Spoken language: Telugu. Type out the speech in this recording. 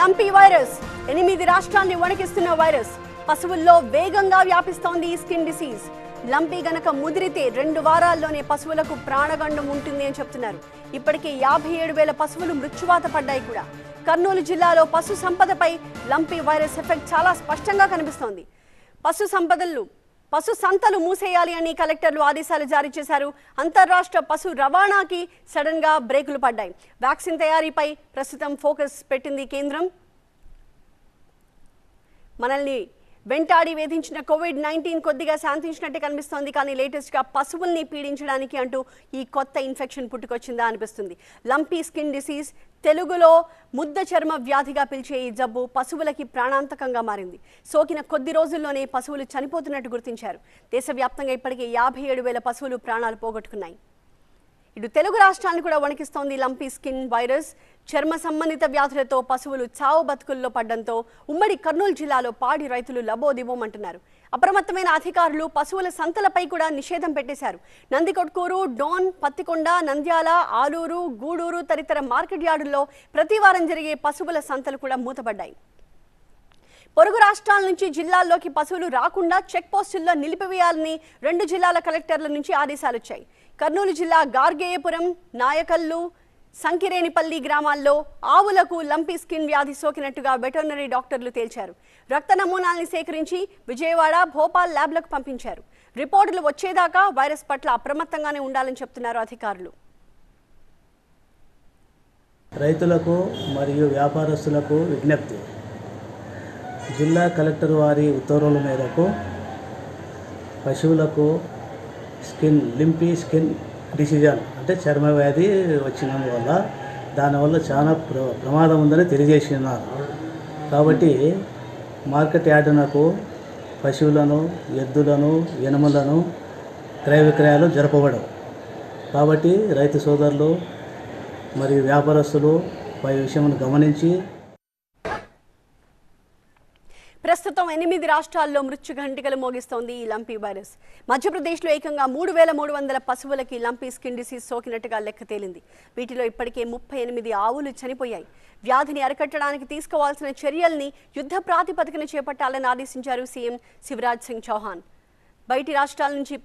లంపీ వైరస్ 8 రాష్ట్రాల్ని వణికిస్తున్న వైరస్ పశువుల్లో వేగంగా వ్యాపిస్తోంది స్కిన్ డిసీజ్. లంపీ గనక ముదిరితే 2 వారాల్లోనే పశువులకు ప్రాణగండం ఉంటుంది అని చెప్తున్నారు. ఇప్పటికే 57,000 పశువులు మృత్యువాత పడ్డాయి కూడా. కర్నూలు జిల్లాలో పశు సంపదపై లంపీ వైరస్ ఎఫెక్ట్ చాలా స్పష్టంగా కనిపిస్తోంది. పశు సంతలు మూసేయాలి అని కలెక్టర్లు ఆదేశాలు జారీ చేశారు. అంతర్రాష్ట్ర పశు రవాణాకి సడన్ గా బ్రేకులు పడ్డాయి. వ్యాక్సిన్ తయారీపై ప్రస్తుతం ఫోకస్ పెట్టింది కేంద్రం. మనల్ని వెంటాడి వేధించిన కోవిడ్-19 కొద్దిగా శాంతించినట్టే కనిపిస్తోంది. కానీ లేటెస్ట్ గా పశువుల్ని పీడించడానికి అంటూ ఈ కొత్త ఇన్ఫెక్షన్ పుట్టుకొచ్చిందా అనిపిస్తుంది. లంపీ స్కిన్ డిసీజ్, తెలుగులో ముద్ద చర్మ వ్యాధిగా పిలిచే ఈ జబ్బు పశువులకి ప్రాణాంతకంగా మారింది. సోకిన కొద్ది రోజుల్లోనే పశువులు చనిపోతున్నట్టు గుర్తించారు. దేశవ్యాప్తంగా ఇప్పటికే 57,000 పశువులు ప్రాణాలు పోగొట్టుకున్నాయి. ఇటు తెలుగు రాష్ట్రాలను కూడా వణికిస్తోంది లంపీ స్కిన్ వైరస్. చర్మ సంబంధిత వ్యాధులతో పశువులు చావు బతుకుల్లో పడ్డంతో ఉమ్మడి కర్నూలు జిల్లాలో పాడి రైతులు లబోదిబోమంటున్నారు. అప్రమత్తమైన అధికారులు పశువుల సంతలపై కూడా నిషేధం పెట్టేశారు. నందికొట్కూరు, డోన్, పత్తికొండ, నంద్యాల, ఆలూరు, గూడూరు తదితర మార్కెట్ యార్డుల్లో ప్రతివారం జరిగే పశువుల సంతలు కూడా మూతపడ్డాయి. పొరుగు రాష్ట్రాల నుంచి జిల్లాల్లోకి పశువులు రాకుండా చెక్ పోస్టుల్లో నిలిపివేయాలని 2 జిల్లాల కలెక్టర్ల నుంచి ఆదేశాలు వచ్చాయి. కర్నూలు జిల్లా గార్గేయపురం, నాయకల్లు, సంకిరేనిపల్లి గ్రామాల్లో ఆవులకు లంపీ స్కిన్ వ్యాధి సోకినట్టుగా వెటర్నరీ డాక్టర్లు తేల్చారు. రక్త నమూనాల్ని సేకరించి విజయవాడ, భోపాల్ ల్యాబ్లకు పంపించారు. రిపోర్టులు వచ్చేదాకా వైరస్ పట్ల అప్రమత్తంగానే ఉండాలని చెప్తున్నారు అధికారులు. రైతులకు మరియు వ్యాపారస్తులకు విజ్ఞప్తి. జిల్లా కలెక్టర్ వారి ఉత్తర్వుల మేరకు పశువులకు లింపీ స్కిన్ డిసీజన్ అంటే చర్మ వ్యాధి వచ్చినందువల్ల దానివల్ల చాలా ప్రమాదం ఉందని తెలియజేస్తున్నారు. కాబట్టి మార్కెట్ యార్డునకు పశువులను, ఎద్దులను, ఎనుములను క్రయ విక్రయాలు జరపబడవు. కాబట్టి రైతు సోదరులు మరియు వ్యాపారస్తులు పై విషయమును గమనించి ప్రస్తుతం 8 రాష్ట్రాల్లో మృత్యుఘంటికలు మోగిస్తోంది ఈ లంపీ వైరస్. మధ్యప్రదేశ్లో ఏకంగా 3,300 పశువులకి లంపీ స్కిన్ డిసీజ్ సోకినట్టుగా లెక్క తేలింది. వీటిలో ఇప్పటికే 38 ఆవులు చనిపోయాయి. వ్యాధిని అరికట్టడానికి తీసుకోవాల్సిన చర్యల్ని యుద్ధ ప్రాతిపదికన చేపట్టాలని ఆదేశించారు సీఎం శివరాజ్ సింగ్ చౌహాన్. బయటి రాష్ట్రాల నుంచి